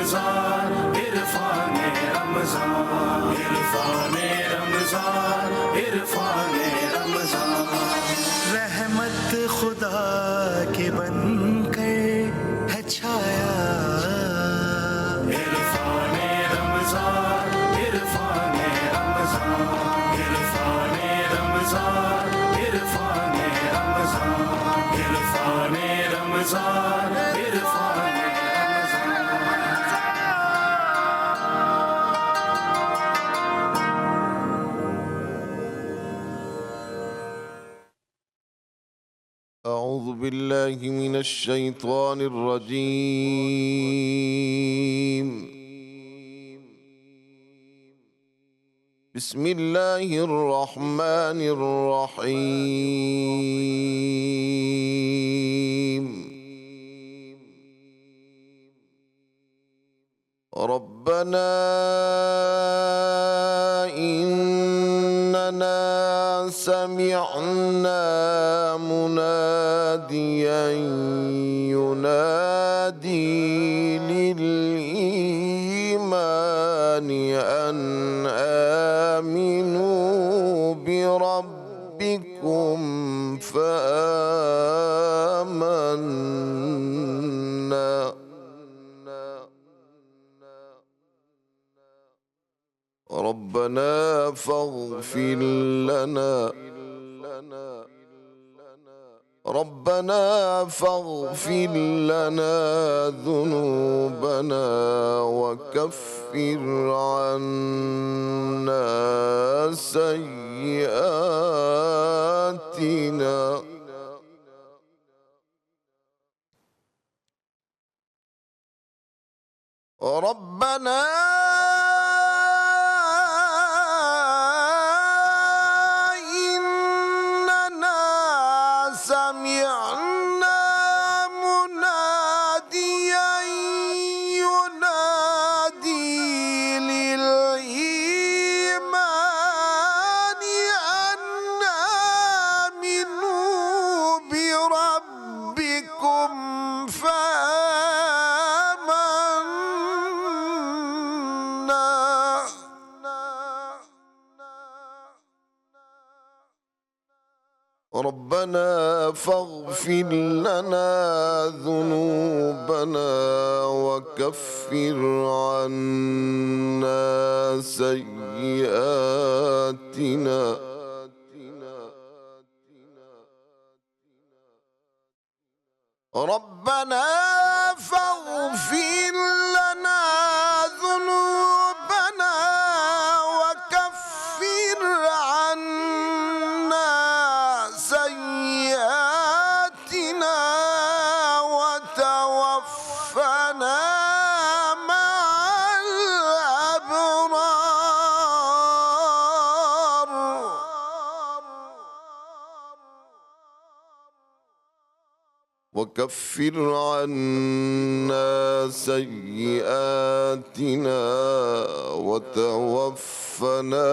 رمضان عرفان رمضان عرفان رمضان عرفان رمضان رحمت خدا کے بن کر ہے چھایا عرفان رمضان عرفان رمضان عرفان رمضان عرفان رمضان عرفان رمضان عرفان أعوذ بالله من الشيطان الرجيم. بسم الله الرحمن الرحيم. ربنا إننا سمعنا مناديا ينادي للإيمان أن آمنوا بربكم فآمنا. ربنا فاغفر لنا ذنوبنا وكفر عنا سيئاتنا. ربنا سمعنا مناديا ينادي للإيمان أن آمنوا بربكم فآمنا. ربنا فاغفر لنا ذنوبنا وكفر عنا سيئاتنا. ربنا فاغفر لنا ذنوبنا وكفر عنا سيئاتنا وتوفنا مع الأبرار. وكفر عنا سيئاتنا وتوفنا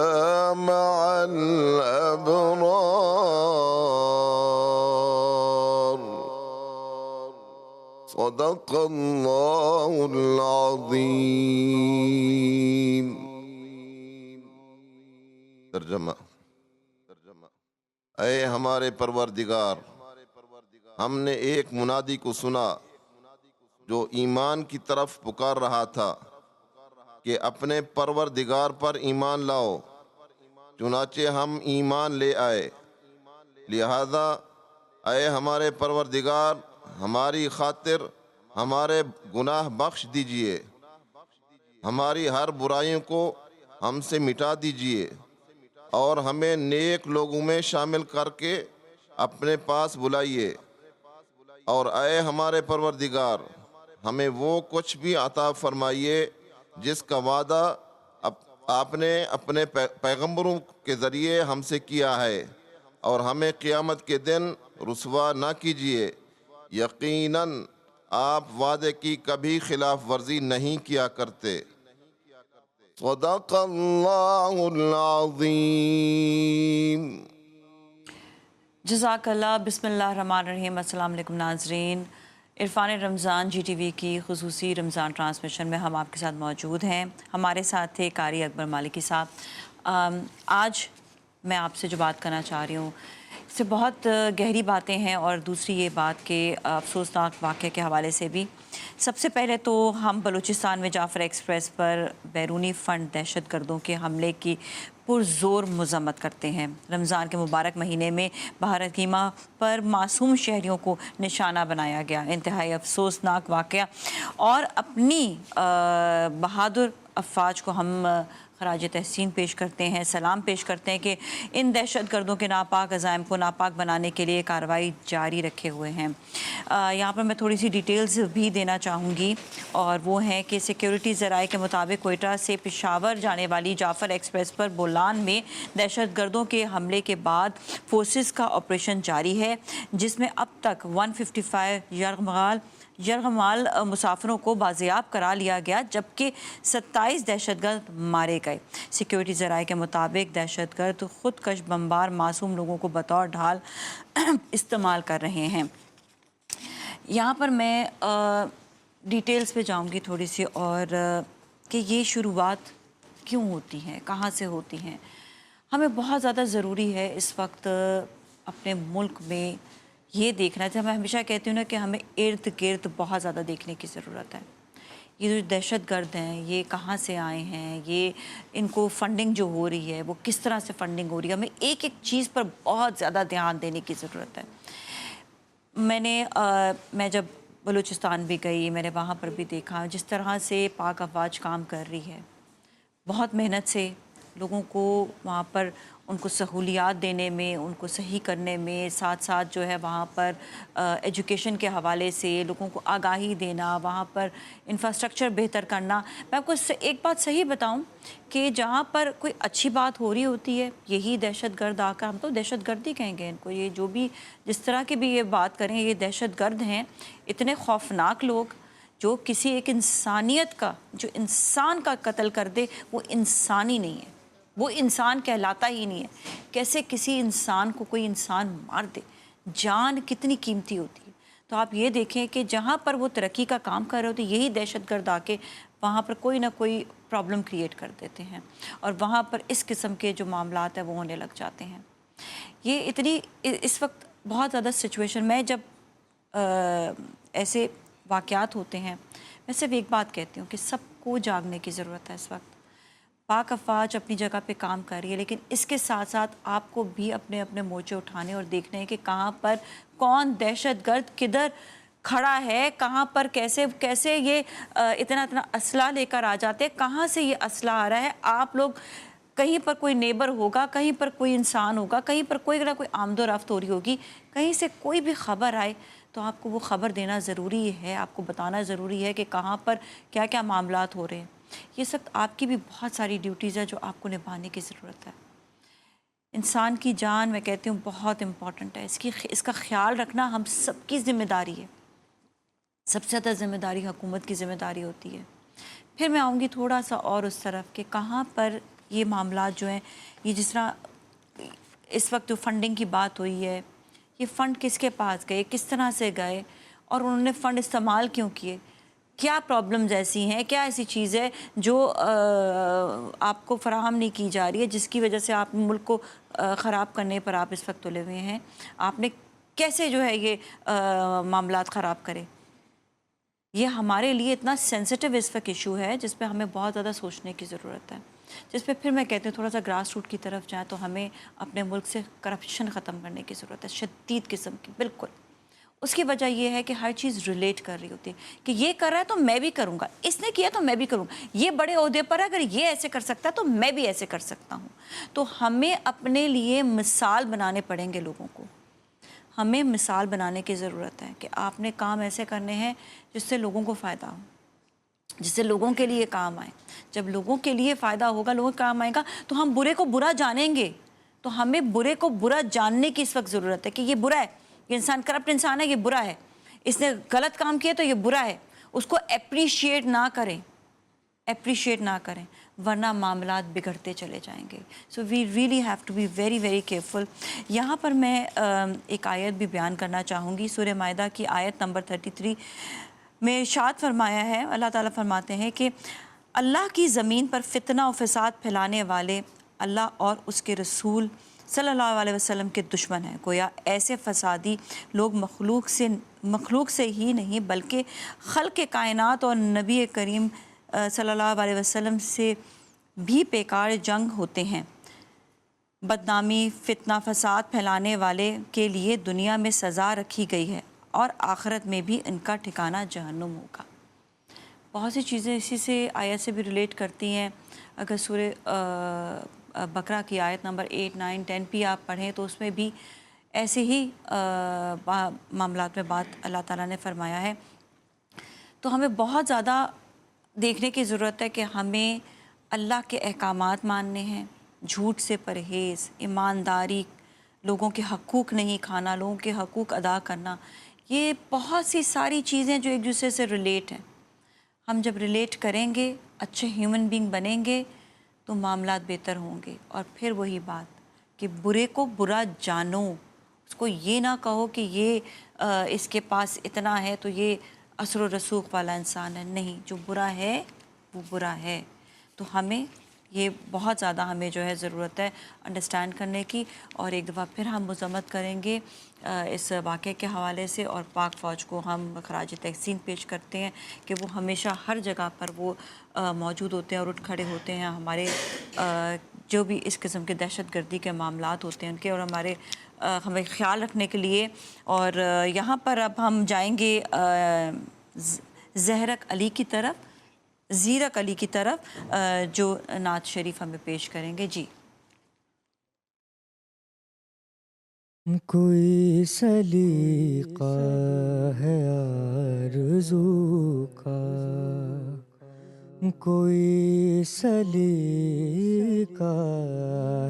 مع الأبرار. صدق الله العظيم. ترجمہ. اے ہمارے پروردگار، ہم نے ایک منادی کو سنا جو ایمان کی طرف پکار رہا تھا کہ اپنے پروردگار پر ایمان لاؤ، چنانچہ ہم ایمان لے آئے. لہذا اے ہمارے پروردگار، ہماری خاطر ہمارے گناہ بخش دیجئے، ہماری ہر برائیوں کو ہم سے مٹا دیجئے اور ہمیں نیک لوگوں میں شامل کر کے اپنے پاس بلائیے. اور اے ہمارے پروردگار، ہمیں وہ کچھ بھی عطا فرمائیے جس کا وعدہ آپ نے اپنے پیغمبروں کے ذریعے ہم سے کیا ہے، اور ہمیں قیامت کے دن رسوا نہ کیجیے. یقیناً آپ وعدے کی کبھی خلاف ورزی نہیں کیا کرتے. صدق اللہ العظیم. جزاک اللہ. بسم اللہ الرحمن الرحیم. السلام علیکم ناظرین. عرفان رمضان جی ٹی وی کی خصوصی رمضان ٹرانسمیشن میں ہم آپ کے ساتھ موجود ہیں. ہمارے ساتھ تھے قاری اکبر مالکی صاحب. آج میں آپ سے جو بات کرنا چاہ رہی ہوں اس سے بہت گہری باتیں ہیں، اور دوسری یہ بات کہ افسوسناک واقعے کے حوالے سے بھی. سب سے پہلے تو ہم بلوچستان میں جعفر ایکسپریس پر بیرونی فنڈ دہشت گردوں کے حملے کی پرزور مذمت کرتے ہیں. رمضان کے مبارک مہینے میں بحر حکیمہ پر معصوم شہریوں کو نشانہ بنایا گیا. انتہائی افسوسناک واقعہ، اور اپنی بہادر افواج کو ہم خراج تحسین پیش کرتے ہیں، سلام پیش کرتے ہیں کہ ان دہشت گردوں کے ناپاک عزائم کو ناپاک بنانے کے لیے کارروائی جاری رکھے ہوئے ہیں. یہاں پر میں تھوڑی سی ڈیٹیلز بھی دینا چاہوں گی، اور وہ ہیں کہ سیکیورٹی ذرائع کے مطابق کوئٹہ سے پشاور جانے والی جعفر ایکسپریس پر بولان میں دہشت گردوں کے حملے کے بعد فورسز کا آپریشن جاری ہے، جس میں اب تک 155 یرغمال مسافروں کو بازیاب کرا لیا گیا، جبکہ 27 دہشت گرد مارے گئے. سیکیورٹی ذرائع کے مطابق دہشت گرد خودکش بمبار معصوم لوگوں کو بطور ڈھال استعمال کر رہے ہیں. یہاں پر میں ڈیٹیلز پہ جاؤں گی تھوڑی سی، اور کہ یہ شروعات کیوں ہوتی ہیں، کہاں سے ہوتی ہیں. ہمیں بہت زیادہ ضروری ہے اس وقت اپنے ملک میں یہ دیکھنا چاہیے. میں ہمیشہ کہتی ہوں نا کہ ہمیں ارد گرد بہت زیادہ دیکھنے کی ضرورت ہے. یہ جو دہشت گرد ہیں یہ کہاں سے آئے ہیں، یہ ان کو فنڈنگ جو ہو رہی ہے وہ کس طرح سے فنڈنگ ہو رہی ہے. ہمیں ایک ایک چیز پر بہت زیادہ دھیان دینے کی ضرورت ہے. میں جب بلوچستان بھی گئی، میں نے وہاں پر بھی دیکھا جس طرح سے پاک افواج کام کر رہی ہے. بہت محنت سے لوگوں کو وہاں پر ان کو سہولیات دینے میں، ان کو صحیح کرنے میں، ساتھ ساتھ جو ہے وہاں پر ایجوکیشن کے حوالے سے لوگوں کو آگاہی دینا، وہاں پر انفراسٹرکچر بہتر کرنا. میں آپ کو اس سے ایک بات صحیح بتاؤں کہ جہاں پر کوئی اچھی بات ہو رہی ہوتی ہے یہی دہشت گرد آ کر، ہم تو دہشت گرد ہی کہیں گے ان کو، یہ جو بھی جس طرح کی بھی یہ بات کریں یہ دہشت گرد ہیں. اتنے خوفناک لوگ جو کسی ایک انسانیت کا، جو انسان کا قتل کر دے وہ انسانی نہیں ہے، وہ انسان کہلاتا ہی نہیں ہے. کیسے کسی انسان کو کوئی انسان مار دے؟ جان کتنی قیمتی ہوتی ہے. تو آپ یہ دیکھیں کہ جہاں پر وہ ترقی کا کام کر رہے ہوتے یہی دہشت گرد آ کے وہاں پر کوئی نہ کوئی پرابلم کریٹ کر دیتے ہیں، اور وہاں پر اس قسم کے جو معاملات ہیں وہ ہونے لگ جاتے ہیں. یہ اتنی اس وقت بہت زیادہ سچویشن میں جب ایسے واقعات ہوتے ہیں، میں صرف ایک بات کہتی ہوں کہ سب کو جاگنے کی ضرورت ہے. اس وقت پاک افواج اپنی جگہ پہ کام کر رہی ہے، لیکن اس کے ساتھ ساتھ آپ کو بھی اپنے اپنے مورچے اٹھانے اور دیکھنے ہیں کہ کہاں پر کون دہشت گرد کدھر کھڑا ہے، کہاں پر کیسے یہ اتنا اسلحہ لے کر آ جاتے ہیں، کہاں سے یہ اسلحہ آ رہا ہے. آپ لوگ کہیں پر کوئی نیبر ہوگا، کہیں پر کوئی انسان ہوگا، کہیں پر کوئی نہ کوئی آمد و رفت ہو رہی ہوگی، کہیں سے کوئی بھی خبر آئے تو آپ کو وہ خبر دینا ضروری ہے، آپ کو بتانا ضروری ہے کہ کہاں پر کیا کیا معاملات ہو رہے ہیں. یہ سب آپ کی بھی بہت ساری ڈیوٹیز ہے جو آپ کو نبھانے کی ضرورت ہے. انسان کی جان میں کہتی ہوں بہت امپورٹنٹ ہے، اس کا خیال رکھنا ہم سب کی ذمہ داری ہے. سب سے زیادہ ذمہ داری حکومت کی ذمہ داری ہوتی ہے. پھر میں آؤں گی تھوڑا سا اور اس طرف کہ کہاں پر یہ معاملات جو ہیں، یہ جس طرح اس وقت جو فنڈنگ کی بات ہوئی ہے، یہ فنڈ کس کے پاس گئے، کس طرح سے گئے، اور انہوں نے فنڈ استعمال کیوں کیے، کیا پرابلمز ایسی ہیں، کیا ایسی چیز ہے جو آپ کو فراہم نہیں کی جا رہی ہے جس کی وجہ سے آپ ملک کو خراب کرنے پر آپ اس وقت تلے ہوئے ہیں. آپ نے کیسے جو ہے یہ معاملات خراب کرے. یہ ہمارے لیے اتنا سینسٹیو اس وقت ایشو ہے جس پہ ہمیں بہت زیادہ سوچنے کی ضرورت ہے، جس پہ پھر میں کہتی ہوں تھوڑا سا گراس روٹ کی طرف جائیں تو ہمیں اپنے ملک سے کرپشن ختم کرنے کی ضرورت ہے، شدید قسم کی. بالکل اس کی وجہ یہ ہے کہ ہر چیز ریلیٹ کر رہی ہوتی ہے کہ یہ کر رہا ہے تو میں بھی کروں گا، اس نے کیا تو میں بھی کروں گا، یہ بڑے عہدے پر ہے اگر یہ ایسے کر سکتا ہے تو میں بھی ایسے کر سکتا ہوں. تو ہمیں اپنے لیے مثال بنانے پڑیں گے لوگوں کو. ہمیں مثال بنانے کی ضرورت ہے کہ آپ نے کام ایسے کرنے ہیں جس سے لوگوں کو فائدہ ہو، جس سے لوگوں کے لیے کام آئے. جب لوگوں کے لیے فائدہ ہوگا، لوگوں کا کام آئے گا تو ہم برے کو برا جانیں گے. تو ہمیں برے کو برا جاننے کی اس وقت ضرورت ہے کہ یہ برا ہے، یہ انسان کرپٹ انسان ہے، یہ برا ہے، اس نے غلط کام کیا تو یہ برا ہے. اس کو اپریشیٹ نہ کریں، اپریشیٹ نہ کریں. ورنہ معاملات بگڑتے چلے جائیں گے. So we really have to be very very careful. یہاں پر میں ایک آیت بھی بیان کرنا چاہوں گی. سورہ مائدہ کی آیت نمبر 33 میں ارشاد فرمایا ہے, اللہ تعالیٰ فرماتے ہیں کہ اللہ کی زمین پر فتنہ و فساد پھیلانے والے اللہ اور اس کے رسول صلی اللہ علیہ وسلم کے دشمن ہیں. گویا ایسے فسادی لوگ مخلوق سے ہی نہیں بلکہ خلق کائنات اور نبی کریم صلی اللہ علیہ وسلم سے بھی بیکار جنگ ہوتے ہیں. بدنامی فتنہ فساد پھیلانے والے کے لیے دنیا میں سزا رکھی گئی ہے اور آخرت میں بھی ان کا ٹھکانہ جہنم ہوگا. بہت سی چیزیں اسی سے آیت سے بھی ریلیٹ کرتی ہیں. اگر سورہ بقرہ کی آیت نمبر 8, 9, 10 بھی آپ پڑھیں تو اس میں بھی ایسے ہی معاملات میں بات اللہ تعالیٰ نے فرمایا ہے. تو ہمیں بہت زیادہ دیکھنے کی ضرورت ہے کہ ہمیں اللہ کے احکامات ماننے ہیں, جھوٹ سے پرہیز, ایمانداری, لوگوں کے حقوق نہیں کھانا, لوگوں کے حقوق ادا کرنا. یہ بہت سی ساری چیزیں جو ایک دوسرے سے ریلیٹ ہیں. ہم جب ریلیٹ کریں گے, اچھے ہیومن بینگ بنیں گے تو معاملات بہتر ہوں گے. اور پھر وہی بات کہ برے کو برا جانو, اس کو یہ نہ کہو کہ یہ اس کے پاس اتنا ہے تو یہ اثر و رسوخ والا انسان ہے. نہیں, جو برا ہے وہ برا ہے. تو ہمیں یہ بہت زیادہ ہمیں جو ہے ضرورت ہے انڈرسٹینڈ کرنے کی. اور ایک دفعہ پھر ہم مذمت کریں گے اس واقعے کے حوالے سے, اور پاک فوج کو ہم خراج تحسین پیش کرتے ہیں کہ وہ ہمیشہ ہر جگہ پر وہ موجود ہوتے ہیں اور اٹھ کھڑے ہوتے ہیں ہمارے جو بھی اس قسم کے دہشت گردی کے معاملات ہوتے ہیں ان کے, اور ہمیں خیال رکھنے کے لیے. اور یہاں پر اب ہم جائیں گے زیرک علی کی طرف جو نعت شریف ہمیں پیش کریں گے. جی. کوئی سلیقہ ہے آرزو کا, کوئی سلیقہ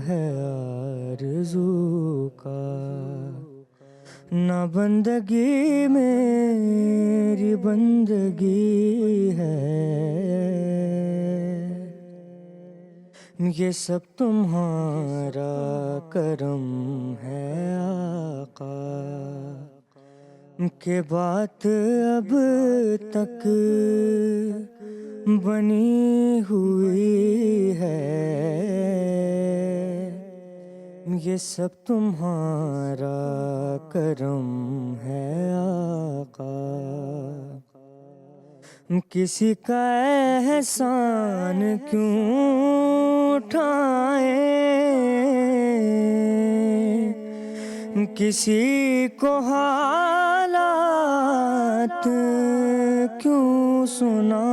ہے آرزو کا, نہ بندگی میری بندگی ہے, یہ سب تمہارا کرم ہے آقا, کہ بات اب تک بنی ہوئی ہے, یہ سب تمہارا کرم ہے آقا. کسی کا احسان کیوں اٹھائیں, کسی کو حالات کیوں سنائیں,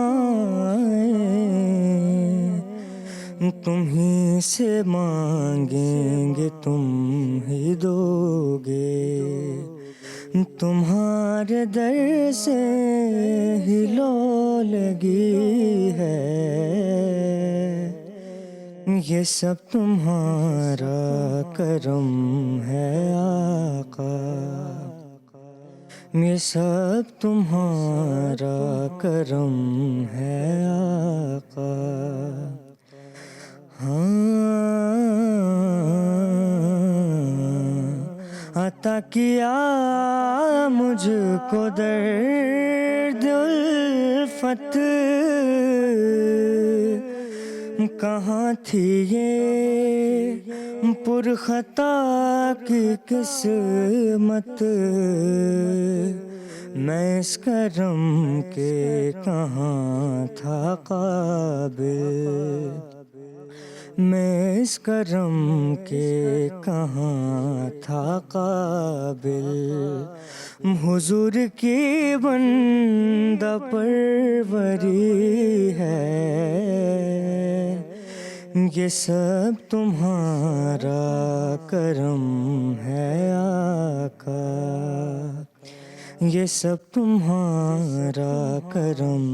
تم ہی سے مانگیں گے تم ہی دو گے, تمہارے در سے ہی لو لگی ہے, یہ سب تمہارا کرم ہے آقا, یہ سب تمہارا کرم ہے آقا. عطا کیا مجھ کو درد الفت, کہاں تھی یہ پرخطا کی قسمت, میں اس کرم کے کہاں تھا قابل, میں اس کرم کے کہاں تھا قابل, حضور کی بندہ پروری ہے, یہ سب تمہارا کرم ہے آقا, یہ سب تمہارا کرم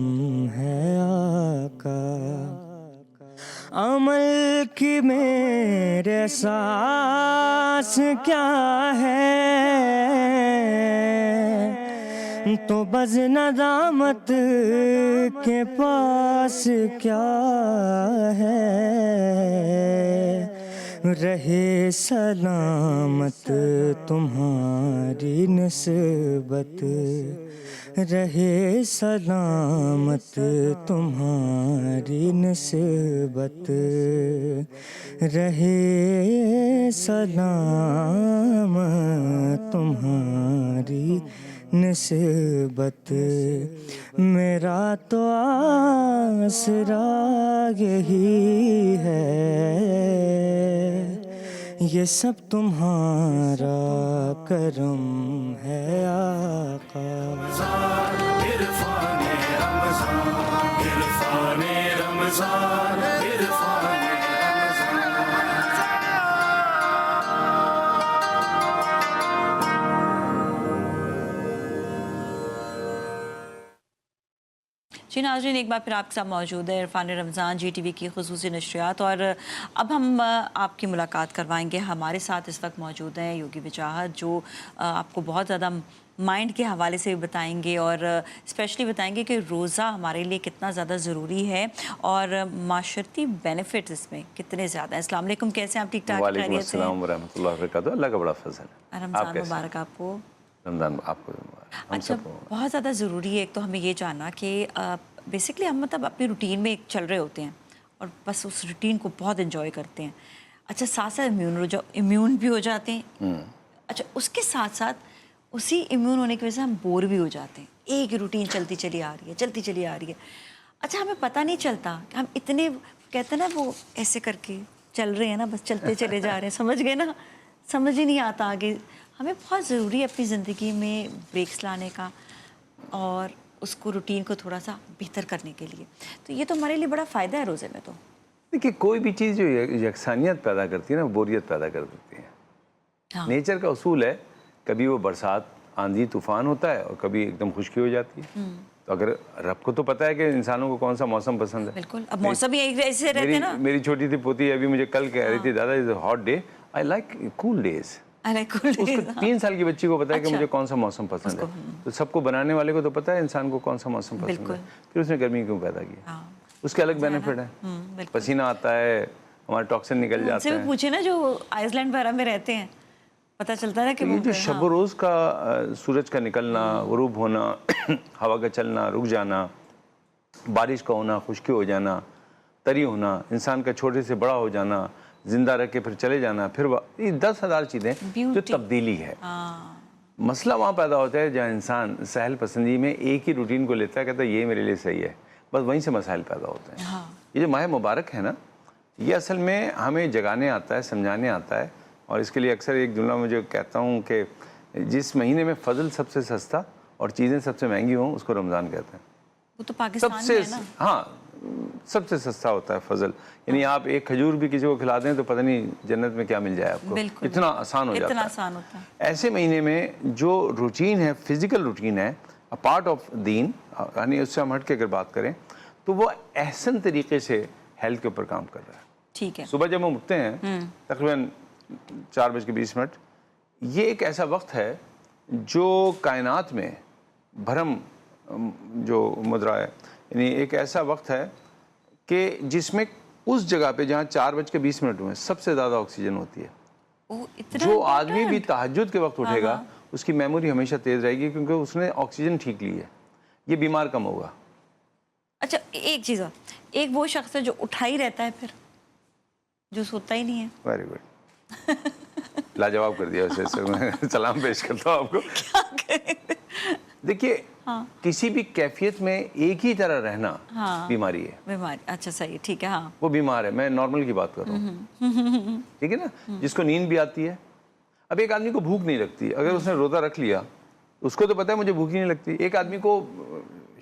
ہے آقا. عمل کی میرے ساس کیا ہے, تو بز ندامت کے پاس کیا ہے، رہے سلامت تمہاری نسبت، رہے سلامت تمہاری نسبت، رہے سلامت تمہاری نسبت۔ میرا تو آسرا یہی ہے، یہ سب تمہارا کرم ہے آقا۔ عرفان رمضان، عرفان رمضان، عرفان جی ناظرین، ایک بار پھر آپ کے ساتھ موجود ہے عرفان رمضان جی ٹی وی کی خصوصی نشریات، اور اب ہم آپ کی ملاقات کروائیں گے۔ ہمارے ساتھ اس وقت موجود ہیں یوگی وجاہت، جو آپ کو بہت زیادہ مائنڈ کے حوالے سے بھی بتائیں گے، اور اسپیشلی بتائیں گے کہ روزہ ہمارے لیے کتنا زیادہ ضروری ہے اور معاشرتی بینیفٹس اس میں کتنے زیادہ ہیں۔ السلام علیکم، کیسے ہیں آپ؟ ٹھیک ٹھاک؟ وعلیکم السلام ورحمۃ اللہ وبرکاتہ۔ اللہ کا بڑا فضل ہے۔ رمضان مبارک آپ کو۔ رمضان آپ کو مبارک۔ اچھا، بہت زیادہ ضروری ہے ایک تو ہمیں یہ جاننا کہ بیسکلی ہم مطلب اپنی روٹین میں چل رہے ہوتے ہیں اور بس اس روٹین کو بہت انجوائے کرتے ہیں۔ اچھا، ساتھ ساتھ امیون بھی ہو جاتے ہیں۔ اچھا، اس کے ساتھ ساتھ اسی امیون ہونے کی وجہ سے ہم بور بھی ہو جاتے ہیں، ایک روٹین چلتی چلی آ رہی ہے، چلتی چلی آ رہی ہے۔ اچھا، ہمیں پتہ نہیں چلتا کہ ہم اتنے کہتے ہیں نا وہ ایسے کر کے چل رہے ہیں نا، بس چلتے چلے جا رہے ہیں، سمجھ گئے نا، سمجھ ہی نہیں آتا آگے۔ ہمیں بہت ضروری ہے اپنی زندگی میں بریکس لانے کا اور اس کو روٹین کو تھوڑا سا بہتر کرنے کے لیے، تو یہ تو ہمارے لیے بڑا فائدہ ہے روزے میں۔ تو دیکھیے، کوئی بھی چیز جو یکسانیت پیدا کرتی ہے نا، بوریت پیدا کر دیتی ہے۔ نیچر کا اصول ہے، کبھی وہ برسات، آندھی، طوفان ہوتا ہے اور کبھی ایک دم خشکی ہو جاتی ہے۔ تو اگر رب کو تو پتہ ہے کہ انسانوں کو کون سا موسم پسند ہے۔ بالکل، اب موسم ہی ایسے رہتے ہیں نا۔ میری چھوٹی سی پوتی ابھی مجھے کل کہہ رہی تھی، دادا is a hot day, I like cool days. اس کو 3 سال کی بچی کو پتا ہے کہ مجھے کون سا موسم پسند ہے۔ تو سب کو بنانے والے کو تو پتا ہے انسان کو کون سا موسم پسند ہے، پھر اس نے گرمی کیوں پیدا کیا، اس کے الگ بینیفٹ ہے۔ پسینہ آتا ہے، ہمارا ٹاکسن نکل جاتا ہے۔ پوچھے نا جو آئس لینڈ وغیرہ میں رہتے ہیں، پتہ چلتا ہے کہ یہ جو شب و روز کا سورج کا نکلنا، غروب ہونا، ہوا کا چلنا، رک جانا، بارش کا ہونا، خشکی ہو جانا، تری ہونا، انسان کا چھوٹے سے بڑا ہو جانا، زندہ رکھ کے پھر چلے جانا، پھر یہ 10,000 چیزیں جو تبدیلی ہے۔ مسئلہ وہاں پیدا ہوتا ہے جہاں انسان سہل پسندی میں ایک ہی روٹین کو لیتا ہے، کہتا ہے یہ میرے لیے صحیح ہے، بس وہیں سے مسائل پیدا ہوتے ہیں۔ یہ جو ماہ مبارک ہے نا، یہ اصل میں ہمیں جگانے آتا ہے، سمجھانے آتا ہے، اور اس کے لیے اکثر ایک جملہ میں جو کہتا ہوں کہ جس مہینے میں فضل سب سے سستا اور چیزیں سب سے مہنگی ہوں، اس کو رمضان کہتے ہیں۔ وہ تو پاکستان میں ہے نا۔ ہاں، سب سے سستا ہوتا ہے فضل، یعنی آپ ایک کھجور بھی کسی کو کھلا دیں تو پتہ نہیں جنت میں کیا مل جائے آپ کو، اتنا آسان ہو جاتا ہے۔ ایسے مہینے میں جو روٹین ہے، فزیکل روٹین ہے، پارٹ آف دین، یعنی اس سے ہم ہٹ کے اگر بات کریں تو وہ احسن طریقے سے ہیلتھ کے اوپر کام کر رہا ہے۔ ٹھیک ہے، صبح جب ہم اٹھتے ہیں تقریباً 4:20 یہ ایک ایسا وقت ہے جو کائنات میں بھرم جو مدرا ہے، یعنی ایک ایسا وقت ہے کہ جس میں اس جگہ پہ جہاں 4:20 ہوئے سب سے زیادہ آکسیجن ہوتی ہے۔ جو آدمی بھی تہجد کے وقت اٹھے گا اس کی میموری ہمیشہ تیز رہے گی، کیونکہ اس نے آکسیجن ٹھیک لی ہے، یہ بیمار کم ہوگا۔ اچھا، ایک چیز اور، ایک وہ شخص ہے جو اٹھا ہی رہتا ہے پھر جو سوتا ہی نہیں ہے۔ ویری گڈ، لاجواب کر دیا اسے، میں سلام پیش کرتا ہوں آپ کو۔ دیکھیے، کسی بھی کیفیت میں ایک ہی طرح رہنا بیماری ہے۔ بیماری، اچھا صحیح، ٹھیک ہے، ہاں وہ بیمار ہے، میں نارمل کی بات کر رہا ہوں، ٹھیک ہے نا، جس کو نیند بھی آتی ہے۔ اب ایک آدمی کو بھوک نہیں لگتی، اگر اس نے روزہ رکھ لیا اس کو تو پتہ ہے مجھے بھوک نہیں لگتی۔ ایک آدمی کو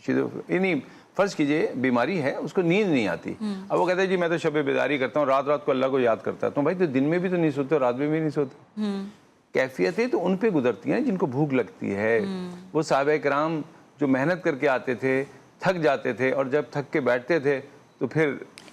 یعنی فرض کیجئے بیماری ہے، اس کو نیند نہیں آتی، اب وہ کہتا ہے جی میں تو شب بیداری کرتا ہوں، رات کو اللہ کو یاد کرتا ہوں۔ تو بھائی تو دن میں بھی تو نہیں سوتے اور رات میں بھی نہیں سوتے۔ کیفیتیں تو ان پہ گزرتی ہیں جن کو بھوک لگتی ہے۔ وہ صحابہ کرام جو محنت کر کے آتے تھے، تھک جاتے تھے، اور جب تھک کے بیٹھتے تھے تو پھر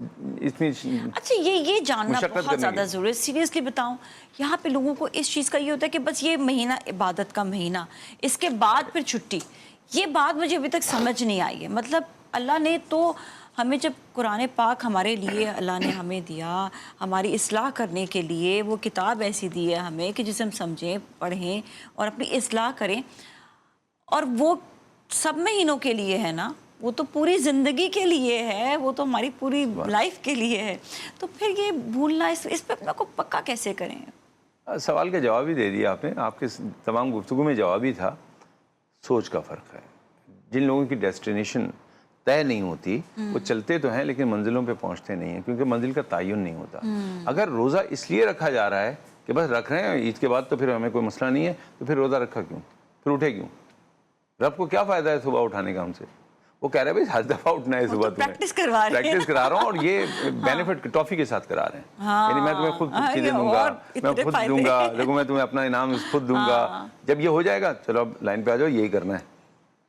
اتنی اچھا یہ جاننا مشقت بہت کرنے زیادہ کی۔ ضروری ہے. سیریسلی بتاؤں, یہاں پہ لوگوں کو اس چیز کا یہ ہوتا ہے کہ بس یہ مہینہ عبادت کا مہینہ, اس کے بعد پھر چھٹی. یہ بات مجھے ابھی تک سمجھ نہیں آئی ہے. مطلب اللہ نے تو ہمیں جب قرآن پاک ہمارے لیے اللہ نے ہمیں دیا ہماری اصلاح کرنے کے لیے, وہ کتاب ایسی دی ہے ہمیں کہ جسے ہم سمجھیں, پڑھیں اور اپنی اصلاح کریں, اور وہ سب مہینوں کے لیے ہے نا, وہ تو پوری زندگی کے لیے ہے, وہ تو ہماری پوری لائف کے لیے ہے. تو پھر یہ بھولنا, اس پہ اپنا کو پکا کیسے کریں؟ سوال کا جواب ہی دے دیا آپ نے. آپ کے تمام گفتگو میں جواب ہی تھا. سوچ کا فرق ہے. جن لوگوں کی ڈیسٹینیشن طے نہیں ہوتی وہ چلتے تو ہیں لیکن منزلوں پہ پہنچتے نہیں ہیں, کیونکہ منزل کا تعین نہیں ہوتا. اگر روزہ اس لیے رکھا جا رہا ہے کہ بس رکھ رہے ہیں, عید کے بعد تو پھر ہمیں کوئی مسئلہ نہیں ہے, تو پھر روزہ رکھا کیوں, پھر اٹھے کیوں؟ رب کو کیا فائدہ ہے صبح اٹھانے کا ہم سے؟ وہ کہہ رہے ہیں بھائی 10 دفعہ اٹھنا ہے صبح, پریکٹس کروا رہے ہیں, پریکٹس کرا رہا ہوں, اور یہ بینیفٹ ٹافی کے ساتھ کرا رہے ہیں. یعنی میں تمہیں خود چیزیں دوں گا, میں خود دوں گا, دیکھو میں تمہیں اپنا انعام خود دوں گا. جب یہ ہو جائے گا چلو اب لائن پہ آ جاؤ, یہی کرنا ہے,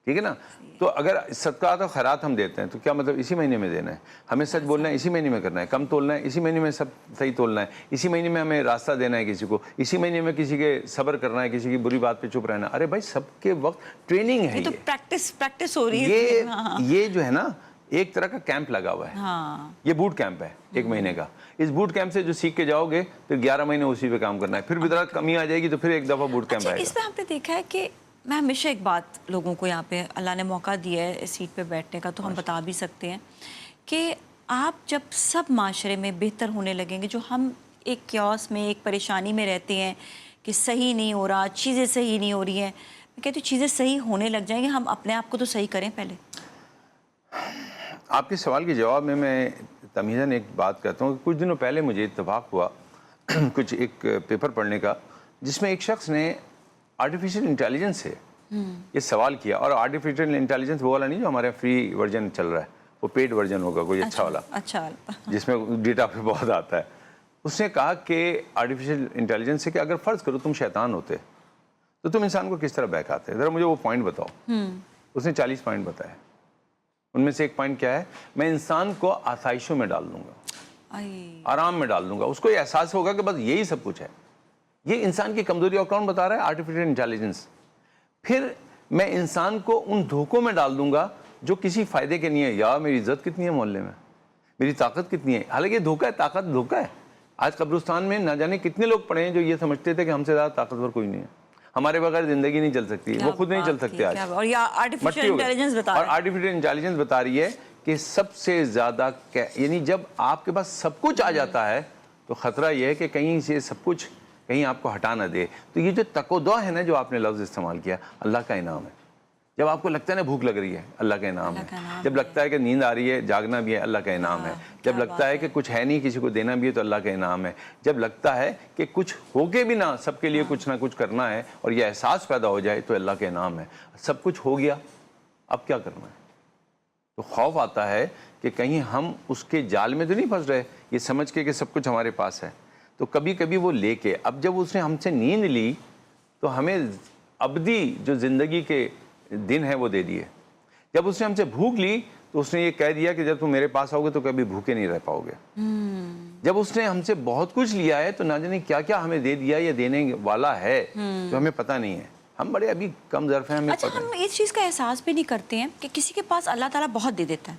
ٹھیک ہے نا. تو اگر صدقات اور خیرات ہم دیتے ہیں تو کیا مطلب اسی مہینے میں دینا ہے؟ ہمیں سچ بولنا ہے اسی مہینے میں کرنا ہے, کم تولنا ہے اسی مہینے میں, سب صحیح تولنا ہے اسی مہینے میں, ہمیں راستہ دینا ہے کسی کو اسی مہینے میں, کسی کے صبر کرنا ہے, کسی کی بری بات پہ چپ رہنا ہے. ارے بھائی سب کے وقت ٹریننگ ہے, تو پریکٹس ہو رہی ہے. یہ جو ہے نا ایک طرح کا کیمپ لگا ہوا ہے. یہ بوٹ کیمپ ہے 1 مہینے کا. اس بوٹ کیمپ سے جو سیکھ کے جاؤ گے پھر 11 مہینے اسی پہ کام کرنا ہے, پھر بھی ذرا کمی آ جائے گی تو پھر ایک دفعہ بوٹ کیمپ آئے اس گا. میں ہم نے دیکھا ہے کہ میں ہمیشہ ایک بات لوگوں کو یہاں پہ اللہ نے موقع دیا ہے اس سیٹ پہ بیٹھنے کا, تو ہم بتا بھی سکتے ہیں کہ آپ جب سب معاشرے میں بہتر ہونے لگیں گے, جو ہم ایک کیوس میں ایک پریشانی میں رہتے ہیں کہ صحیح نہیں ہو رہا, چیزیں صحیح نہیں ہو رہی ہیں, میں کہتی ہوں چیزیں صحیح ہونے لگ جائیں گے, ہم اپنے آپ کو تو صحیح کریں پہلے. آپ کے سوال کے جواب میں تمیزاً ایک بات کہتا ہوں کہ کچھ دنوں پہلے مجھے اتفاق ہوا کچھ ایک پیپر پڑھنے کا, جس میں ایک شخص نے آرٹیفیشل انٹیلیجنس سے یہ سوال کیا. اور آرٹیفیشل انٹیلیجنس وہ والا نہیں جو ہمارے فری ورژن چل رہا ہے, وہ پیڈ ورژن ہوگا کوئی اچھا والا, جس میں ڈیٹا پہ بہت آتا ہے. اس نے کہا کہ آرٹیفیشل انٹیلیجنس سے کہ اگر فرض کرو تم شیطان ہوتے تو تم انسان کو کس طرح بہکاتے, ذرا مجھے وہ پوائنٹ بتاؤ. اس نے 40 پوائنٹ بتائے. ان میں سے ایک پوائنٹ کیا ہے, میں انسان کو آسائشوں میں ڈال دوں گا, آرام میں ڈال دوں گا, اس کو یہ احساس ہوگا کہ بس یہی سب کچھ ہے. یہ انسان کی کمزوری, اور کون بتا رہا ہے؟ Artificial intelligence. پھر میں انسان کو ان دھوکوں میں ڈال دوں گا جو کسی فائدے کے نہیں ہے. یار میری عزت کتنی ہے محلے میں, میری طاقت کتنی ہے, حالانکہ یہ دھوکہ ہے, طاقت دھوکہ ہے. آج قبرستان میں نہ جانے کتنے لوگ پڑے ہیں جو یہ سمجھتے تھے کہ ہم سے زیادہ طاقتور کوئی نہیں ہے, ہمارے بغیر زندگی نہیں چل سکتی, وہ خود نہیں چل سکتے آج. اور آرٹیفیشل انٹیلیجنس بتا رہی ہے کہ سب سے زیادہ, یعنی جب آپ کے پاس سب کچھ آ جاتا ہے تو خطرہ یہ ہے کہ کہیں سے سب کچھ کہیں آپ کو ہٹا نہ دے. تو یہ جو تقوضا ہے نا, جو آپ نے لفظ استعمال کیا, اللہ کا انعام ہے. جب آپ کو لگتا ہے نا بھوک لگ رہی ہے, اللہ کا انعام ہے. جب لگتا ہے کہ نیند آ رہی ہے, جاگنا بھی ہے, اللہ کا انعام ہے. جب لگتا ہے کہ کچھ ہے نہیں, کسی کو دینا بھی ہے, تو اللہ کا انعام ہے. جب لگتا ہے کہ کچھ ہو کے بھی نہ سب کے لیے کچھ نہ کچھ کرنا ہے اور یہ احساس پیدا ہو جائے, تو اللہ کا انعام ہے. سب کچھ ہو گیا, اب کیا کرنا ہے؟ تو خوف آتا ہے کہ کہیں ہم اس کے جال میں تو نہیں پھنس رہے, یہ سمجھ کے کہ سب کچھ ہمارے پاس ہے. تو کبھی کبھی وہ لے کے, اب جب اس نے ہم سے نیند لی تو ہمیں ابدی جو زندگی کے دن ہے وہ دے دیے. جب اس نے ہم سے بھوک لی تو اس نے یہ کہہ دیا کہ جب تم میرے پاس آؤ گے تو کبھی بھوکے نہیں رہ پاؤ گے. جب اس نے ہم سے بہت کچھ لیا ہے تو نہ جانے کیا کیا ہمیں دے دیا یا دینے والا ہے جو ہمیں پتہ نہیں ہے. ہم بڑے ابھی کم ظرف ہیں, ہمیں اچھا, ہم اس چیز کا احساس بھی نہیں کرتے ہیں کہ کسی کے پاس اللہ تعالیٰ بہت دے دیتا ہے,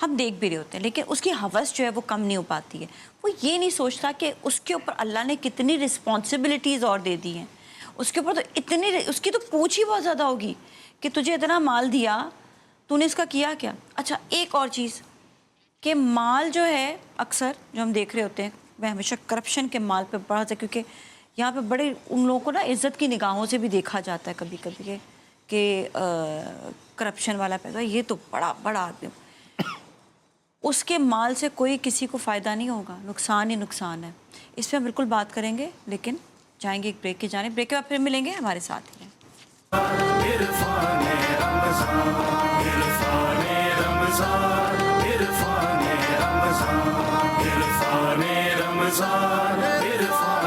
ہم دیکھ بھی رہے ہوتے ہیں, لیکن اس کی ہوس جو ہے وہ کم نہیں ہو پاتی ہے. وہ یہ نہیں سوچتا کہ اس کے اوپر اللہ نے کتنی رسپانسبلٹیز اور دے دی ہیں. اس کے اوپر تو اتنی, اس کی تو پوچھ ہی بہت زیادہ ہوگی کہ تجھے اتنا مال دیا, تو نے اس کا کیا کیا. اچھا, ایک اور چیز کہ مال جو ہے اکثر جو ہم دیکھ رہے ہوتے ہیں, میں ہمیشہ کرپشن کے مال پہ بڑا تھا, کیونکہ یہاں پہ بڑے ان لوگوں کو نا عزت کی نگاہوں سے بھی دیکھا جاتا ہے کبھی کبھی کہ کرپشن والا پیدا, یہ تو بڑا بڑا آدمی, اس کے مال سے کوئی کسی کو فائدہ نہیں ہوگا, نقصان ہی نقصان ہے. اس پہ ہم بالکل بات کریں گے, لیکن جائیں گے ایک بریک کی جانب. بریک کے بعد پھر ملیں گے, ہمارے ساتھ ہی ہیں. عرفان رمضان, عرفان رمضان, عرفان رمضان, عرفان رمضان, عرفان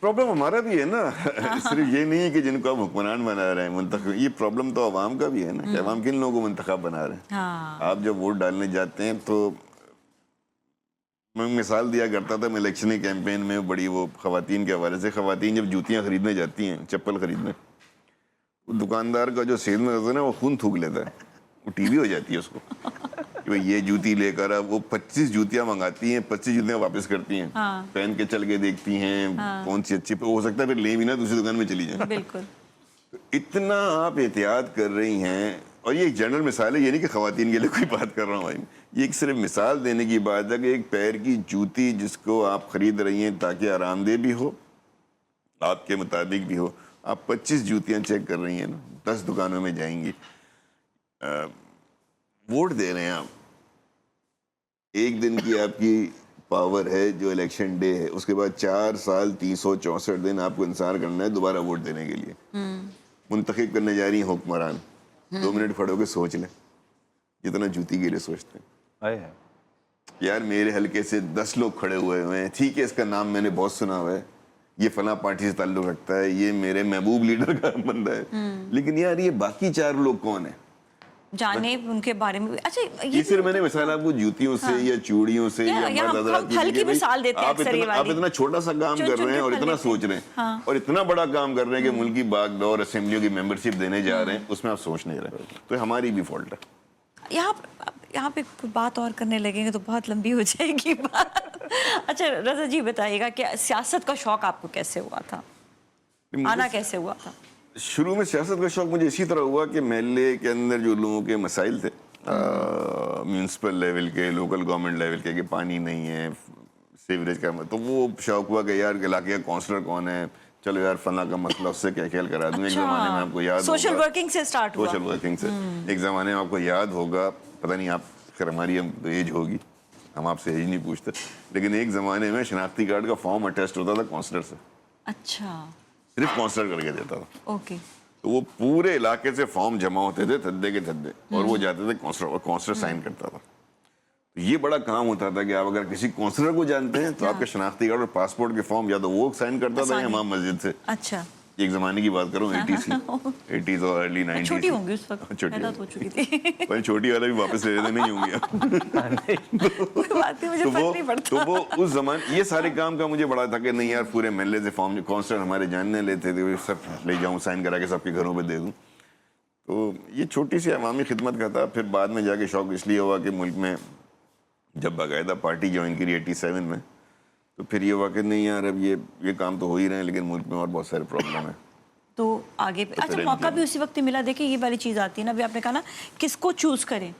پرابلم ہمارا بھی ہے نا، صرف یہ نہیں ہے کہ جن کو آپ حکمران بنا رہے ہیں منتخب، یہ پرابلم تو عوام کا بھی ہے نا کہ عوام کن لوگوں کو منتخب بنا رہے ہیں. آپ جب ووٹ ڈالنے جاتے ہیں تو میں مثال دیا کرتا تھا میں الیکشنی کیمپین میں بڑی وہ خواتین کے حوالے سے، خواتین جب جوتیاں خریدنے جاتی ہیں، چپل خریدنے، دکاندار کا جو سیل میں ہے نا وہ خون تھوک لیتا ہے، وہ ٹی وی ہو جاتی ہے اس کو کہ یہ جوتی لے کر اب وہ 25 جوتیاں منگاتی ہیں، 25 جوتیاں واپس کرتی ہیں، پہن کے چل کے دیکھتی ہیں کون سی اچھی، ہو سکتا ہے پھر لیں بھی نہ دوسری دکان میں چلی جائیں. بالکل. اتنا آپ احتیاط کر رہی ہیں، اور یہ ایک جنرل مثال ہے، یہ نہیں کہ خواتین کے لیے کوئی بات کر رہا ہوں بھائی، یہ ایک صرف مثال دینے کی بات ہے کہ ایک پیر کی جوتی جس کو آپ خرید رہی ہیں تاکہ آرام دہ بھی ہو، آپ کے مطابق بھی ہو، آپ 25 جوتیاں چیک کر رہی ہیں نا، 10 دکانوں میں جائیں گی. ووٹ دے رہے ہیں آپ، ایک دن کی آپ کی پاور ہے جو الیکشن ڈے ہے، اس کے بعد 4 سال 364 دن آپ کو انتظار کرنا ہے دوبارہ ووٹ دینے کے لیے. منتخب کرنے جا رہی ہیں حکمران، 2 منٹ کھڑے ہو کے سوچ لیں جتنا جوتی کے لیے سوچتے ہیں. یار میرے حلقے سے 10 لوگ کھڑے ہوئے ہیں، ٹھیک ہے اس کا نام میں نے بہت سنا ہوا ہے، یہ فلاں پارٹی سے تعلق رکھتا ہے، یہ میرے محبوب لیڈر کا بندہ ہے، لیکن یار یہ باقی 4 لوگ کون ہیں جانے ان کے بارے میں. اچھا یہ صرف میں نے مثال آپ کو جوتیوں سے یا چوڑیوں سے یا پھل کی مثال دیتے ہیں اکثر یہ آپ والی. اتنا چھوٹا سا کام کر رہے ہیں اور اتنا سوچ رہے ہیں اور اتنا بڑا کام کر رہے ہیں کہ ملک کی باغ دور اسمبلیوں کی ممبرشپ دینے جا رہے ہیں، اس میں آپ سوچ نہیں رہے، تو ہماری بھی فالٹ ہے. یہاں پہ بات اور کرنے لگیں گے تو بہت لمبی ہو جائے گی بات. اچھا رضا جی بتائیے گا کہ سیاست کا شوق آپ کو کیسے ہوا تھا، آنا کیسے ہوا تھا؟ شروع میں سیاست کا شوق مجھے اسی طرح ہوا کہ محلے کے اندر جو لوگوں کے مسائل تھے میونسپل لیول کے، لوکل گورنمنٹ لیول کے، کہ پانی نہیں ہے، سیوریج کا، تو وہ شوق ہوا کہ یار علاقے کا کونسلر کون ہے، چلو یار فلاں کا مسئلہ اس سے کیا خیال کرا دوں. ایک زمانے میں آپ کو یاد سوشل ورکنگ سے سٹارٹ ہوا. سوشل ورکنگ سے ایک زمانے میں آپ کو یاد ہوگا، پتہ نہیں آپ خیر ہماری ایج ہوگی، ہم آپ سے ایج نہیں پوچھتے، لیکن ایک زمانے میں شناختی کارڈ کا فارم اٹیسٹ ہوتا تھا کونسلر سے. اچھا. صرف کونسلر کر کے دیتا تھا. اوکے. تو وہ پورے علاقے سے فارم جمع ہوتے تھے تھدے کے تھدے، اور وہ جاتے تھے کونسلر، اور کونسلر سائن کرتا تھا. تو یہ بڑا کام ہوتا تھا کہ آپ اگر کسی کونسلر کو جانتے ہیں تو آپ کے شناختی کارڈ اور پاسپورٹ کے فارم یا تو وہ سائن کرتا تھا یا امام مسجد سے. اچھا. ایک زمانے کی بات کروں 80s اور ارلی 90s. چھوٹی ہوں گی اس وقت، پیدا ہو چکی تھی. پر چھوٹی والا بھی واپس لے لیتے نہیں ہوں گے. تو وہ اس زمانے یہ سارے کام کا مجھے بڑا تھا کہ نہیں یار پورے محلے سے فارم کونسلر ہمارے جاننے لیتے تھے، سب لے جاؤں سائن کرا کے سب کے گھروں پہ دے دوں. تو یہ چھوٹی سی عوامی خدمت کا تھا. پھر بعد میں جا کے شوق اس لیے ہوا کہ ملک میں جب باقاعدہ پارٹی جوائن کری 87 میں، تو پھر یہ ہوا کہ نہیں یار اب یہ کام تو ہو ہی رہے ہیں لیکن ملک میں اور بہت سارے پرابلم ہیں، تو آگے اچھا موقع بھی اسی وقت ملا. دیکھیں یہ والی چیز آتی ہے نا، ابھی آپ نے کہا نا کس کو چوز کریں.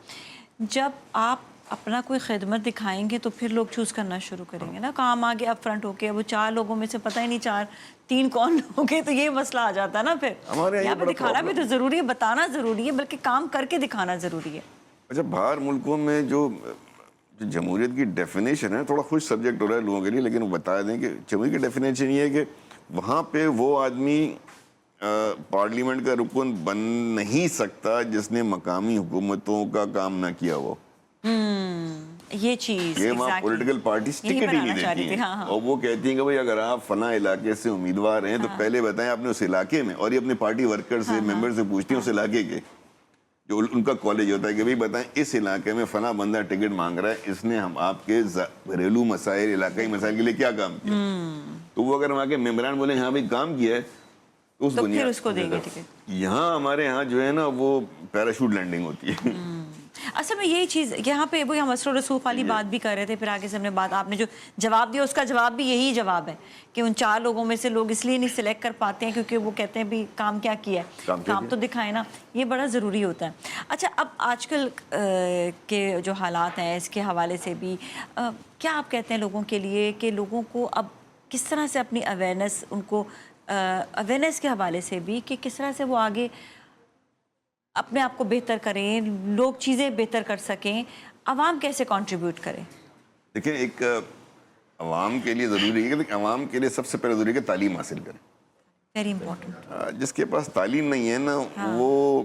جب آپ اپنا کوئی خدمت دکھائیں گے تو پھر لوگ چوز کرنا شروع کریں گے نا. کام آگے اپ فرنٹ ہو کے وہ 4 لوگوں میں سے پتہ ہی نہیں 3 کون ہوں گے، تو یہ مسئلہ آ جاتا ہے نا. پھر یہاں پہ دکھانا بھی تو ضروری ہے، بتانا ضروری ہے، بلکہ کام کر کے دکھانا ضروری ہے. اچھا باہر ملکوں میں جو جمہوریت کی ڈیفینیشن ہے، تھوڑا خوش سبجیکٹ ہو رہا ہے لوگوں کے لیے، لیکن وہ بتا دیں کہ جمہوریت کی ڈیفینیشن یہ ہے کہ وہاں پہ وہ آدمی پارلیمنٹ کا رکن بن نہیں سکتا جس نے مقامی حکومتوں کا کام نہ کیا ہو. یہ چیز یہ وہاں پولیٹیکل پارٹیز ٹکٹ ہی نہیں دیتی ہیں، اور وہ کہتی ہیں کہ بھائی اگر آپ فلاں علاقے سے امیدوار ہیں تو پہلے بتائیں آپ نے اس علاقے میں، اور یہ اپنے پارٹی ورکر سے ممبر سے پوچھتی ہیں اس علاقے کے جو ان کا کالج ہوتا ہے کہ بھائی بتائیں اس علاقے میں فلاں بندہ ٹکٹ مانگ رہا ہے، اس نے ہم آپ کے گھریلو مسائل، علاقائی مسائل کے لیے کیا کام کیا. تو وہ اگر وہاں کے ممبران بولیں ہاں بھائی کام کیا ہے تو اس بنیاد اس کو دیں گے ٹکٹ. یہاں ہمارے ہاں جو ہے نا وہ پیراشوٹ لینڈنگ ہوتی ہے. اصل میں یہی چیز یہاں پہ وہی ہم اسر و رسوخ والی بات بھی کر رہے تھے. پھر آگے سے ہم نے بات، آپ نے جو جواب دیا اس کا جواب بھی یہی جواب ہے کہ ان 4 لوگوں میں سے لوگ اس لیے نہیں سلیکٹ کر پاتے ہیں کیونکہ وہ کہتے ہیں بھی کام کیا کیا ہے، کام تو دکھائے نا. یہ بڑا ضروری ہوتا ہے. اچھا اب آج کل کے جو حالات ہیں اس کے حوالے سے بھی کیا آپ کہتے ہیں لوگوں کے لیے کہ لوگوں کو اب کس طرح سے اپنی اویئرنیس، ان کو اویئرنیس کے حوالے سے بھی کہ کس طرح سے وہ آگے اپنے آپ کو بہتر کریں، لوگ چیزیں بہتر کر سکیں، عوام کیسے کنٹریبیوٹ کریں؟ دیکھیں ایک عوام کے لیے ضروری ہے کہ عوام کے لیے سب سے پہلے ضروری ہے کہ تعلیم حاصل کریں. Very important. جس کے پاس تعلیم نہیں ہے نا وہ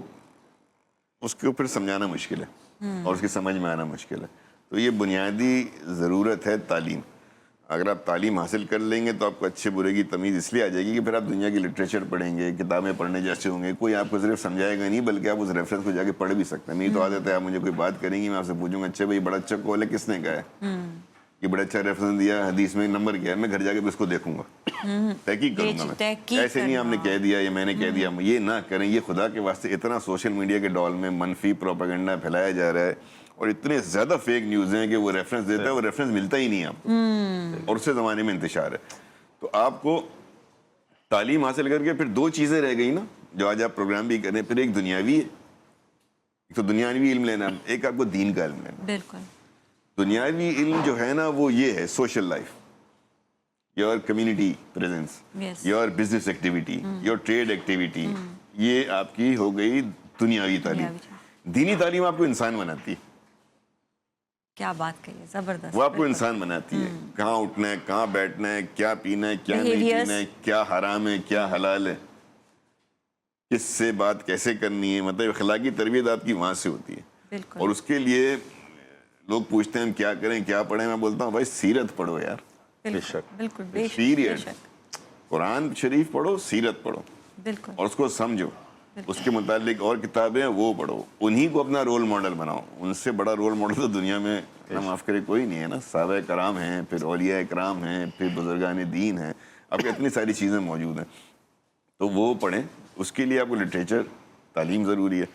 اس کے اوپر سمجھانا مشکل ہے اور اس کی سمجھ میں آنا مشکل ہے. تو یہ بنیادی ضرورت ہے تعلیم. اگر آپ تعلیم حاصل کر لیں گے تو آپ کو اچھے برے کی تمیز اس لیے آ جائے گی کہ پھر آپ دنیا کی لٹریچر پڑھیں گے, کتابیں پڑھنے جیسے ہوں گے, کوئی آپ کو صرف سمجھائے گا نہیں بلکہ آپ اس ریفرنس کو جا کے پڑھ بھی سکتے ہیں. میری تو عادت ہے, آپ مجھے کوئی بات کریں گی میں آپ سے پوچھوں گا اچھا بھائی بڑا اچھا قول ہے کس نے کہا ہے, یہ بڑا اچھا ریفرنس دیا حدیث میں نمبر کیا ہے, میں گھر جا کے اس کو دیکھوں گا, تحقیق کروں گا میں. ایسے نہیں آپ نے کہہ دیا یا میں نے کہہ دیا, یہ نہ کریں. یہ خدا کے واسطے اتنا سوشل میڈیا کے ڈول میں منفی پروپیگنڈا پھیلایا جا رہا ہے اور اتنے زیادہ فیک نیوز ہیں کہ وہ ریفرنس دیتا ہے, وہ ریفرنس ملتا ہی نہیں آپ کو, اور اس سے زمانے میں انتشار ہے. تو آپ کو تعلیم حاصل کر کے پھر دو چیزیں رہ گئی نا جو آج آپ پروگرام بھی کریں. پھر ایک دنیاوی ہے, ایک تو دنیاوی علم لینا, ایک آپ کو دین کا علم لینا. بالکل. دنیاوی علم جو ہے نا وہ یہ ہے social life, your community presence, your business activity, your trade activity, یہ آپ کی ہو گئی دنیاوی تعلیم. دینی تعلیم آپ کو انسان بناتی ہے. کیا بات کہی ہے, زبردست. وہ آپ کو انسان بناتی ہے, کہاں اٹھنا ہے, کہاں بیٹھنا ہے, کیا پینا ہے, کیا نہیں پینا ہے, کیا حرام ہے, کیا حلال ہے, کس سے بات کیسے کرنی ہے. مطلب اخلاقی تربیت آپ کی وہاں سے ہوتی ہے. اور اس کے لیے لوگ پوچھتے ہیں ہم کیا کریں کیا پڑھیں, میں بولتا ہوں بھائی سیرت پڑھو یار. بے شک, بالکل. پیریڈ. قرآن شریف پڑھو, سیرت پڑھو, بالکل. اور اس کو سمجھو, اس کے متعلق اور کتابیں ہیں وہ پڑھو, انہی کو اپنا رول ماڈل بناؤ. ان سے بڑا رول ماڈل تو دنیا میں معاف کرے کوئی نہیں ہے نا. صحابہ کرام ہیں, پھر اولیاء کرام ہیں, پھر بزرگان دین ہیں, آپ کو اتنی ساری چیزیں موجود ہیں. تو وہ پڑھیں, اس کے لیے آپ کو لٹریچر تعلیم ضروری ہے.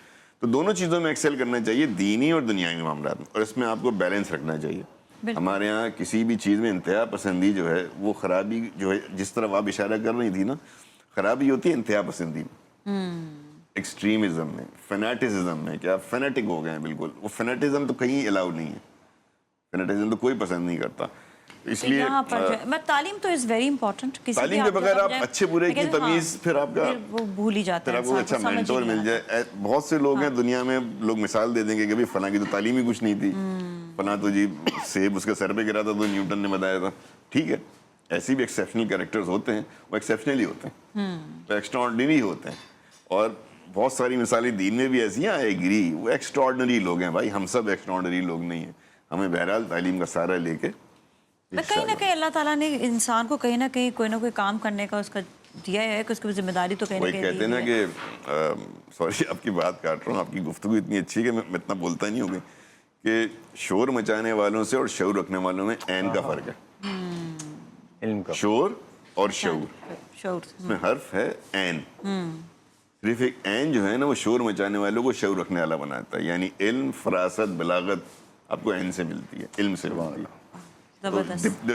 تو دونوں چیزوں میں ایکسل کرنا چاہیے, دینی اور دنیاوی معاملات میں, اور اس میں آپ کو بیلنس رکھنا چاہیے. ہمارے ہاں کسی بھی چیز میں انتہا پسندی جو ہے وہ خرابی جو ہے, جس طرف آپ اشارہ کر رہی تھی نا, خرابی ہوتی ہے انتہا پسندی میں, ایکسٹریمزم میں, فینیٹزم میں, کہ آپ فینیٹک ہو گئے ہیں بالکل. وہ فینیٹزم تو کہیں الاؤڈ نہیں ہے, فینیٹزم تو کوئی پسند نہیں کرتا. اس لیے تعلیم تو از ویری امپورٹنٹ. تعلیم کے بغیر آپ اچھے برے کی تمیز پھر آپ کا وہ بھول ہی جاتے ہیں. پھر آپ کو اچھا مینٹور مل جائے. بہت سے لوگ ہیں دنیا میں, لوگ مثال دے دیں گے کہ بھائی فلاں کی تو تعلیم ہی کچھ نہیں تھی, فلاں تو جی سیب اس کے سر پہ گرا تھا تو نیوٹن نے بتایا تھا. ٹھیک ہے, ایسی بھی ایکسیپشنل کریکٹرز ہوتے ہیں, وہ ایکسیپشنلی ہوتے ہیں, وہ ایکسٹرا آرڈنری ہوتے ہیں. اور بہت ساری مثالیں دین میں بھی ایسی ہیں, آئی ایگری, وہ ایکسٹرا آرڈنری لوگ ہیں بھائی. ہم سب ایکسٹرا آرڈنری لوگ نہیں ہیں. ہمیں بہرحال تعلیم کا سہارا لے کے کہیں نہ کہیں اللہ تعالیٰ نے انسان کو کہیں نہ کہیں کوئی نہ کوئی کام کرنے کا اس کا دیا ہے, کہ اس کی ذمہ داری تو کہیں نہ کہیں کہتے ہیں نا کہ سوری آپ کی بات کاٹ رہا ہوں, آپ کی گفتگو اتنی اچھی ہے کہ میں اتنا بولتا نہیں ہوں گی, کہ شور مچانے والوں سے اور شعور رکھنے والوں میں عین کا فرق ہے. علم کا شور اور شعور, اس میں حرف ہے عین. صرف ایک عین جو ہے نا وہ شور مچانے والوں کو شعور رکھنے والا بناتا ہے. یعنی علم, فراست, بلاغت آپ کو عین سے ملتی ہے, علم سے ملتی ہے.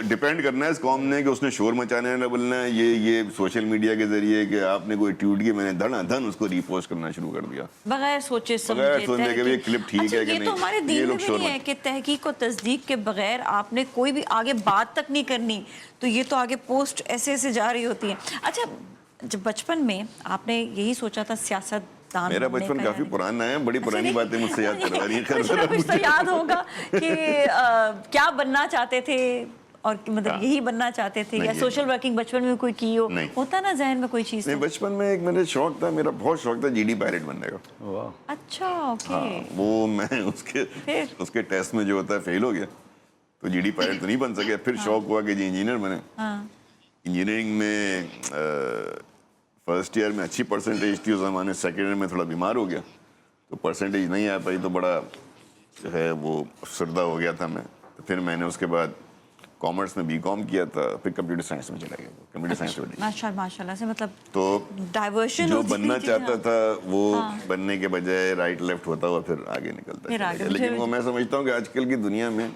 ڈپینڈ کرنا ہے اس قوم نے کہ اس نے شور مچانے والا بولنا ہے, یہ سوشل میڈیا کے ذریعے کہ آپ نے کوئی ٹویٹ کی, میں نے دھڑا دھن اس کو ری پوسٹ کرنا شروع کر دیا بغیر سوچے سمجھے. کہ یہ کلپ ٹھیک ہے کہ نہیں. یہ تو ہمارے دین میں بھی نہیں ہے کہ تحقیق و تصدیق کے بغیر آپ نے کوئی بھی آگے بات تک نہیں کرنی, تو یہ تو آگے پوسٹ ایسے ایسے جا رہی ہوتی ہے. اچھا, جب بچپن میں آپ نے یہی سوچا تھا سیاست, میرا بچپن کافی پرانا ہے, بڑی پرانی باتیں مجھ سے یاد کروا رہی ہیں. کچھ تو یاد ہوگا کہ کیا بننا چاہتے تھے, اور مطلب یہی بننا چاہتے تھے, یا سوشل ورکنگ بچپن میں کوئی کی ہو, ہوتا نا ذہن میں کوئی چیز. نہیں, بچپن میں ایک میرا شوق تھا, میرا بہت شوق تھا GD پائلٹ بننے کا. اچھا, اوکے. وہ میں اس کے ٹیسٹ میں جو ہوتا ہے فیل ہو گیا, تو GD پائلٹ تو نہیں بن سکے. پھر شوق ہوا کہ جی انجینئر بنے. انجینئرنگ میں فرسٹ ایئر میں اچھی پرسنٹیج تھی اس زمانے, سیکنڈ ایئر میں تھوڑا بیمار ہو گیا تو پرسنٹیج نہیں آ پائی, تو بڑا جو ہے وہ افسردہ ہو گیا تھا میں. پھر میں نے اس کے بعد کامرس میں BCom کیا تھا, پھر کمپیوٹر سائنس میں چلا گیا. کمپیوٹر سائنس میں ماشاءاللہ سے, مطلب تو ڈائیورشن جو بننا چاہتا تھا وہ بننے کے بجائے رائٹ لیفٹ ہوتا ہوا پھر آگے نکلتا ہے. لیکن وہ میں سمجھتا ہوں کہ آج کل کی دنیا میں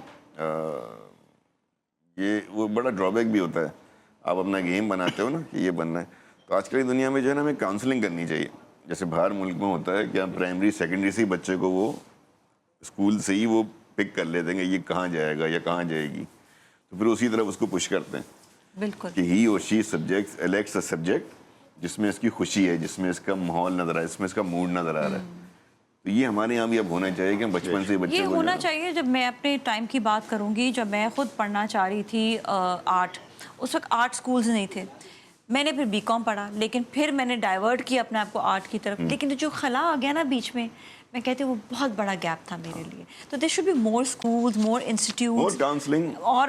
یہ وہ بڑا ڈرا بیک بھی ہوتا ہے. آپ اپنا گیم بناتے ہو نا کہ یہ بننا ہے, تو آج کل کی دنیا میں جو ہے نا ہمیں کاؤنسلنگ کرنی چاہیے. جیسے باہر ملک میں ہوتا ہے کہ آپ پرائمری سیکنڈری سے بچے کو وہ اسکول سے ہی وہ پک کر لیتے ہیں کہ یہ کہاں جائے گا یا کہاں جائے گی, تو پھر اسی طرح اس کو پش کرتے ہیں. بالکل, کہ ہی اور شی سبجیکٹ الیکٹس اے سبجیکٹ جس میں اس کی خوشی ہے, جس میں اس کا ماحول نظر آ رہا ہے, اس میں اس کا موڈ نظر آ رہا ہے. تو یہ ہمارے یہاں بھی اب ہونا چاہیے کہ ہم بچپن سے بچے یہ ہونا چاہیے. جب میں اپنے ٹائم کی بات کروں گی, جب میں خود پڑھنا چاہ رہی تھی آرٹ, اس وقت آرٹ سکولز نہیں تھے. میں نے پھر BCom پڑھا, لیکن پھر میں نے ڈائیورٹ کیا اپنے آپ کو آرٹ کی طرف. لیکن جو خلا آ گیا نا بیچ میں, میں کہتی ہوں وہ بہت بڑا گیپ تھا میرے لیے. تو there should be more schools, more institutes, counselling, اور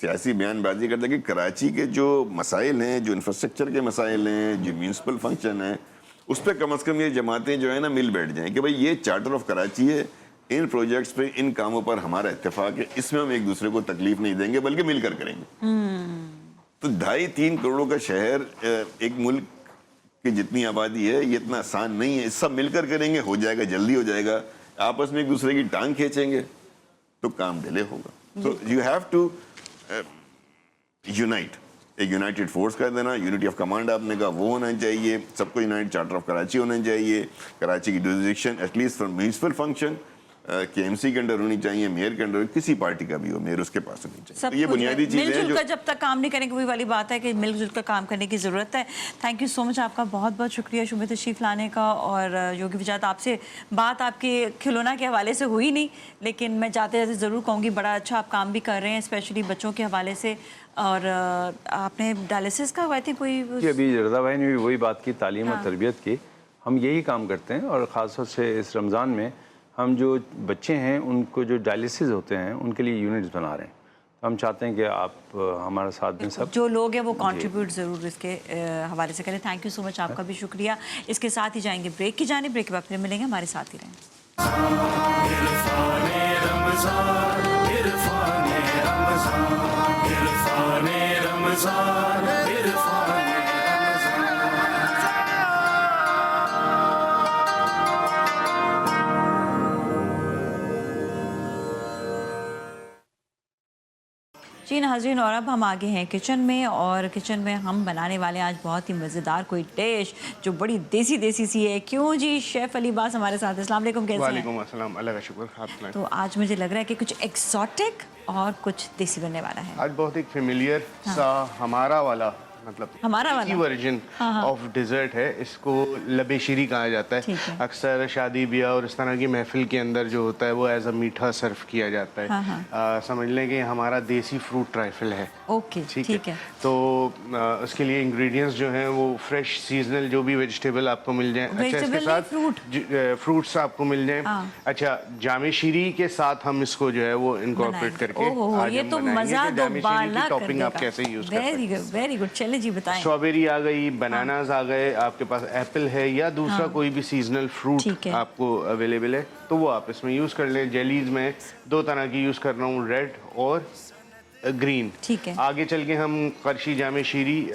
سیاسی بیان بازی کرتا ہے کہ کراچی کے جو مسائل ہیں, جو انفراسٹرکچر کے مسائل ہیں, جو میونسپل فنکشن ہیں, اس پہ کم از کم یہ جماعتیں جو ہیں نا مل بیٹھ جائیں کہ بھائی یہ چارٹر آف کراچی ہے, ان پروجیکٹس پہ, ان کاموں پر ہمارا اتفاق ہے, اس میں ہم ایک دوسرے کو تکلیف نہیں دیں گے بلکہ مل کر کریں گے. تو 2.5-3 کروڑوں کا شہر, ایک ملک کی جتنی آبادی ہے, یہ اتنا آسان نہیں ہے. سب مل کر کریں گے, ہو جائے گا, جلدی ہو جائے گا. آپس میں ایک دوسرے کی ٹانگ کھینچیں گے تو کام ڈیلے ہوگا. تو یو ہیو ٹو یونائٹ, ایک یونائٹڈ فورس کر دینا. یونٹی آف کمانڈ آپ نے کہا وہ ہونا چاہیے, سب کو یونائٹ. چارٹر آف کراچی ہونا چاہیے, کراچی کی jurisdiction at least for municipal function کہ ایم سی کے انڈر ہونی چاہیے, میئر کے انڈر, کسی پارٹی کا بھی ہو, میئر اس کے پاس ہونی چاہیے. یہ بنیادی چیز ہے مل جل جو کر جب تک کام نہیں کریں گے, وہی والی بات ہے کہ مل جل کر کام کرنے کی ضرورت ہے. تھینک یو سو مچ, آپ کا بہت بہت شکریہ شعبے تشریف لانے کا. اور یوگی وجات, آپ سے بات آپ کے کھلونا کے حوالے سے ہوئی نہیں, لیکن میں جاتے جاتے ضرور کہوں گی بڑا اچھا آپ کام بھی کر رہے ہیں, اسپیشلی بچوں کے حوالے سے. اور آپ نے ڈائلسس کا ہوا تھی کوئی, ابھی رضا بھائی نے بھی وہی بات کی, تعلیم اور تربیت کی. ہم یہی کام کرتے ہیں, اور خاص طور سے اس رمضان میں ہم جو بچے ہیں ان کو جو ڈائلسس ہوتے ہیں ان کے لیے یونٹس بنا رہے ہیں. ہم چاہتے ہیں کہ آپ ہمارا ساتھ دیں. سب جو لوگ ہیں وہ کنٹریبیوٹ ضرور اس کے حوالے سے کریں. تھینک یو سو مچ, آپ کا بھی شکریہ. اس کے ساتھ ہی جائیں گے بریک کی جانب. بریک کے بعد پھر ملیں گے, ہمارے ساتھ ہی رہیں. جی ناظرین, اور اب ہم آگے ہیں کچن میں, اور کچن میں ہم بنانے والے ہیں آج بہت ہی مزیدار کوئی ڈش جو بڑی دیسی دیسی سی ہے. کیوں جی, شیف علی عباس ہمارے ساتھ. السلام علیکم, کیسے ہیں؟ وعلیکم السلام, اللہ کا شکر. آپ سنائیں. تو آج مجھے لگ رہا ہے کہ کچھ ایکسوٹک اور کچھ دیسی بننے والا ہے. آج بہت ایک فیملیئر سا ہمارا والا, مطلب ہمارا والا ورژن آف ڈیزرٹ ہے. اس کو لب شیری کہا جاتا ہے. اکثر شادی بیاہ اور اس طرح کی محفل کے اندر جو ہوتا ہے وہ ایز اے میٹھا سرو کیا جاتا ہے. سمجھ لیں کہ ہمارا دیسی فروٹ ٹرائفل ہے. اوکے, ٹھیک ہے. تو اس کے لیے انگریڈینٹس جو ہیں وہ فریش سیزنل جو بھی ویجیٹیبل آپ کو مل جائیں. اچھا, اس کے ساتھ فروٹس آپ کو مل جائیں. اچھا, جامع شیری کے ساتھ ہم اس کو جو ہے وہ انکارپوریٹ کر کے یہ تو مزہ دوبالا کر دے گا. آپ کیسے یوز کر سکتے ہیں. Very good. چلیں جی بتائیں. اسٹرابیری آ گئی, بناناز آ گئے, آپ کے پاس ایپل ہے یا دوسرا کوئی بھی سیزنل فروٹ آپ کو اویلیبل ہے تو وہ آپ اس میں یوز کر لیں. جیلیز میں 2 طرح کی یوز کر رہا ہوں, ریڈ اور گرین. ٹھیک ہے. آگے چل کے ہم قرشی جامع شیری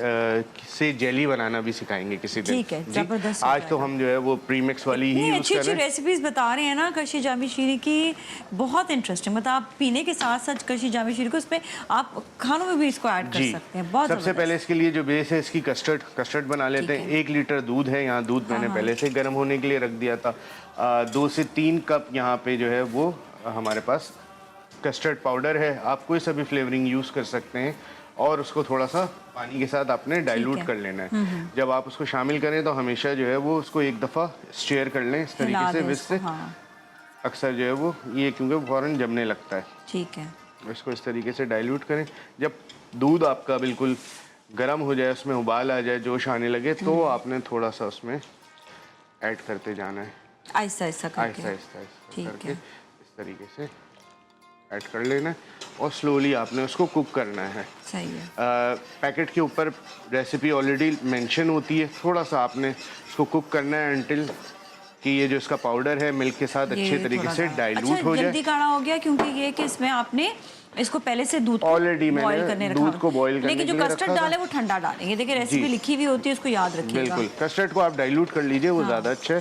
سے جیلی بنانا بھی سکھائیں گے کسی دن. ٹھیک ہے, زبردست. آج تو ہم جو ہے وہ پری مکس والی ہی یوز اچھی کر رہے اچھی ہیں. ریسیپیز بتا رہے ہیں نا قرشی جامع شیری کی, بہت انٹرسٹنگ. مطلب آپ پینے کے ساتھ ساتھ قرشی جامع شیری کو اس پہ آپ کھانوں میں بھی اس کو ایڈ کر سکتے ہیں. بہت سب سے پہلے اس کے لیے جو بیس ہے اس کی کسٹرڈ بنا لیتے ہیں. 1 لیٹر دودھ ہے, یہاں دودھ میں نے پہلے سے گرم ہونے کے لیے رکھ دیا تھا. 2 سے 3 کپ یہاں پہ جو ہے وہ ہمارے پاس کسٹرڈ پاؤڈر ہے. آپ کوئی سا بھی فلیورنگ یوز کر سکتے ہیں, اور اس کو تھوڑا سا پانی کے ساتھ آپ نے ڈائلوٹ کر لینا ہے. جب آپ اس کو شامل کریں تو ہمیشہ جو ہے وہ اس کو ایک دفعہ اسٹیئر کر لیں اس طریقے سے وسک سے. اکثر جو ہے وہ یہ کیونکہ فوراً جمنے لگتا ہے. ٹھیک ہے. اس کو اس طریقے سے ڈائلوٹ کریں. جب دودھ آپ کا بالکل گرم ہو جائے, اس میں ابال آ جائے, جوش آنے لگے, تو آپ نے تھوڑا سا اس میں ایڈ کرتے جانا ہے, آہستہ آہستہ کر کے. آہستہ کر کے اس طریقے سے ایڈ کر لینا ہے, اور سلولی آپ نے اس کو کوک کرنا ہے. صحیح ہے. پیکٹ کے اوپر ریسیپی آلریڈی مینشن ہوتی ہے. تھوڑا سا آپ نے اس کو کوک کرنا ہے انٹل کہ یہ جو اس کا پاؤڈر ہے ملک کے ساتھ اچھے طریقے سے ڈائلوٹ ہو جائے. جلدی کاڑھا ہو گیا کیونکہ یہ کہ اس میں آپ نے اس کو پہلے سے دودھ بوائل کرنے رکھا. دودھ کو بوائل کرنے لیکن جو کسٹرڈ ڈالے وہ ٹھنڈا ڈالیں گے. دیکھیں ریسیپی لکھی ہوئی ہوتی ہے, اس کو یاد رکھیے گا. بالکل, کسٹرڈ کو آپ ڈائلوٹ کر لیجئے, وہ زیادہ اچھا ہے.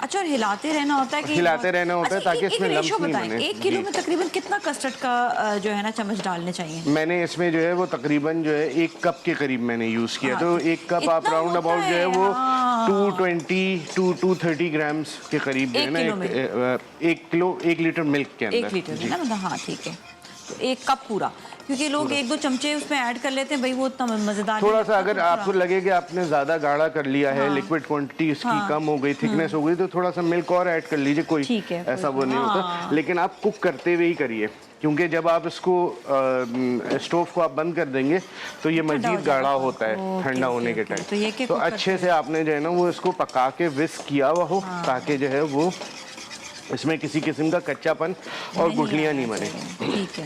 اچھا, اور ہلاتے رہنا ہوتا ہے کہ ہلاتے رہنا ہوتا ہے تاکہ اس میں لمس نہیں بنے. 1 کلو میں تقریباً کتنا کسٹرڈ کا جو ہے نا چمچ ڈالنے چاہیے؟ میں نے اس میں جو ہے وہ تقریباً جو ہے 1 کپ کے قریب میں نے یوز کیا. تو 1 کپ آپ راؤنڈ اباؤٹ جو ہے وہ 220 to 230 گرامز کے قریب جو ہے نا 1 لیٹر ملک کے اندر. 1 لیٹر ہے نا. ہاں ٹھیک ہے. تو 1 کپ پورا, کیونکہ لوگ 1-2 چمچے اس میں ایڈ کر لیتے ہیں, بھائی وہ اتنا مزیدار. تھوڑا سا اگر آپ کو لگے کہ آپ نے زیادہ گاڑھا کر لیا ہے, لکوڈ کوانٹٹی اس کی کم ہو گئی, تھکنیس ہو گئی, تو تھوڑا سا ملک اور ایڈ کر لیجئے. کوئی ایسا وہ نہیں ہوتا, لیکن آپ کوک کرتے ہوئے ہی کریے, کیونکہ جب آپ اس کو اسٹوو کو آپ بند کر دیں گے تو یہ مزید گاڑھا ہوتا ہے ٹھنڈا ہونے کے ٹائم. تو اچھے سے آپ نے جو ہے نا وہ اس کو پکا کے وسک کیا ہوا ہو, تاکہ جو ہے وہ اس میں کسی قسم کا کچا پن اور گٹھلیاں نہیں بنے. ٹھیک ہے.